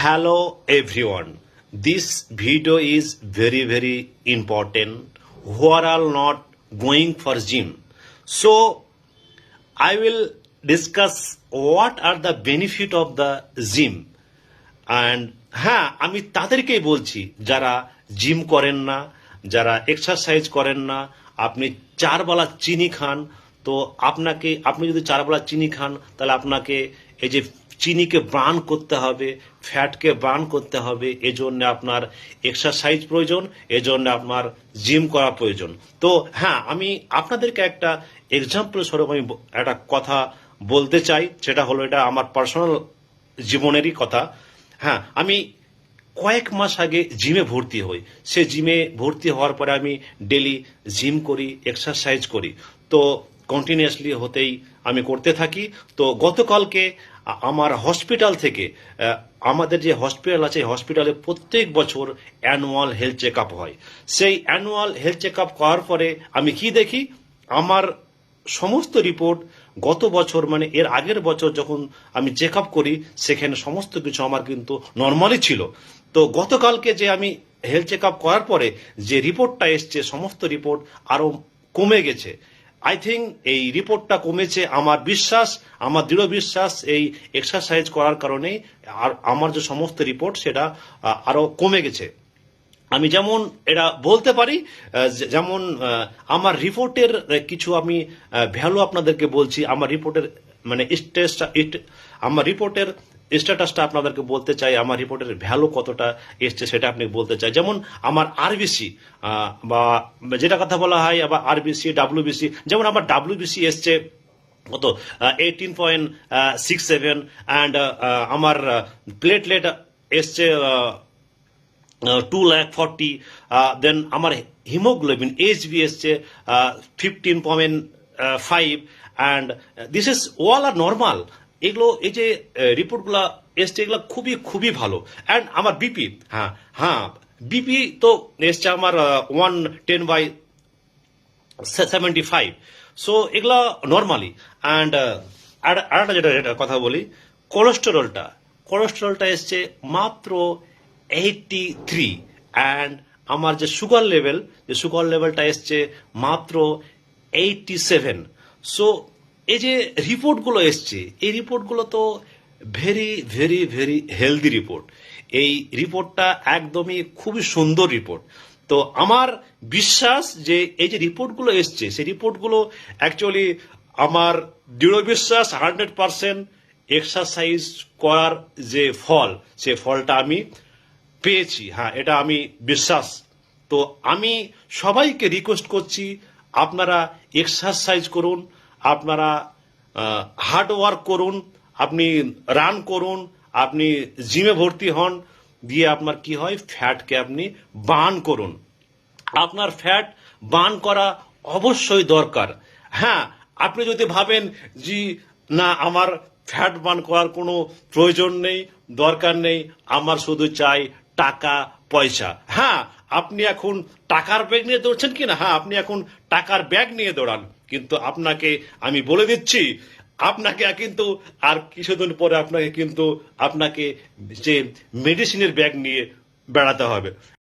Hello everyone. This video is very important who are all not going for gym. So I will discuss what are the benefit of the gym. And হ্যাঁ আমি তাদেরকেই বলছি যারা gym করেন না, যারা exercise করেন না, আপনি 4 বেলা চিনি খান। তো আপনি যদি 4 বেলা চিনি খান তাহলে আপনাকে এই যে চিনিকে বার্ন করতে হবে, ফ্যাটকে বার্ন করতে হবে, এজন্য আপনার এক্সারসাইজ প্রয়োজন, এজন্য আপনার জিম করা প্রয়োজন। তো হ্যাঁ আমি আপনাদেরকে একটা এক্সাম্পল স্বরূপ আমি একটা কথা বলতে চাই, সেটা হলো এটা আমার পার্সোনাল জীবনেরই কথা। হ্যাঁ আমি কয়েক মাস আগে জিমে ভর্তি হই। সে জিমে ভর্তি হওয়ার পরে আমি ডেলি জিম করি, এক্সারসাইজ করি। তো কন্টিনিউয়াসলি হতেই আমি করতে থাকি। তো গতকালকে আমার হসপিটাল থেকে, আমাদের যে হসপিটাল আছে হসপিটালে প্রত্যেক বছর অ্যানুয়াল হেলথ চেক আপ হয়। সেই অ্যানুয়াল হেলথ চেক আপ করার পরে আমি কি দেখি, আমার সমস্ত রিপোর্ট গত বছর মানে এর আগের বছর যখন আমি চেক আপ করি সেখানে সমস্ত কিছু আমার কিন্তু নর্মালি ছিল। তো গতকালকে যে আমি হেলথ চেক আপ করার পরে যে রিপোর্টটা এসছে সমস্ত রিপোর্ট আরো কমে গেছে। আই থিঙ্ক এই রিপোর্টটা কমেছে, আমার বিশ্বাস, আমার দৃঢ় বিশ্বাস এই এক্সারসাইজ করার কারণেই আর আমার যে সমস্ত রিপোর্ট সেটা আরো কমে গেছে। আমি যেমন এটা বলতে পারি, যেমন আমার রিপোর্টের কিছু আমি ভ্যালু আপনাদেরকে বলছি। আমার রিপোর্টের মানে আমার রিপোর্টের স্ট্যাটাসটা আপনাদেরকে বলতে চাই, আমার রিপোর্টের ভ্যালু কতটা এসছে সেটা আপনি বলতে চাই। যেমন আমার আরবিসি বা যেটা কথা বলা হয় আবার আরবিসি, ডাব্লিউবিসি, যেমন আমার ডাব্লিউবিসি এসছে কত 18.67 অ্যান্ড আমার প্লেটলেট এসছে 240, দেন আমার হিমোগ্লোবিন এইচবি এসছে 15.5 and this is all are normal. এগুলো এই যে রিপোর্টগুলো এসছে এগুলো খুবই ভালো। অ্যান্ড আমার বিপি, হ্যাঁ বিপি তো এসছে আমার 110/75। সো এগুলো নর্মালি। অ্যান্ড আরেকটা যেটা কথা বলি, কোলেস্টেরলটা এসছে মাত্র 83 অ্যান্ড আমার যে সুগার লেভেলটা এসছে মাত্র 87। সো এই যে রিপোর্টগুলো এসছে এই রিপোর্টগুলো তো ভেরি হেলদি রিপোর্ট। এই রিপোর্টটা একদমই খুবই সুন্দর রিপোর্ট। তো আমার বিশ্বাস যে এই যে রিপোর্টগুলো এসছে সেই রিপোর্টগুলো অ্যাকচুয়ালি আমার দৃঢ় বিশ্বাস 100% এক্সারসাইজ করার যে ফল সে ফলটা আমি পেয়েছি। হ্যাঁ এটা আমি বিশ্বাস। তো আমি সবাইকে রিকোয়েস্ট করছি আপনারা এক্সারসাইজ করুন, আপনারা হার্ড ওয়ার্ক করুন, আপনি রান করুন, আপনি জিমে ভর্তি হন, দিয়ে আপনার কি হয় ফ্যাটকে আপনি বার্ন করুন। আপনার ফ্যাট বার্ন করা অবশ্যই দরকার। হ্যাঁ আপনি যদি ভাবেন জি না আমার ফ্যাট বার্ন করার কোনো প্রয়োজন নেই, দরকার নেই, আমার শুধু চাই টাকা পয়সা, হ্যাঁ আপনি এখন টাকার ব্যাগ নিয়ে দৌড়ছেন কিনা, হ্যাঁ আপনি এখন টাকার ব্যাগ নিয়ে দৌড়ান, কিন্তু আপনাকে আমি বলে দিচ্ছি আপনাকে কিন্তু আর কিছুদিন পরে আপনাকে যে মেডিসিনের ব্যাগ নিয়ে বেড়াতে হবে।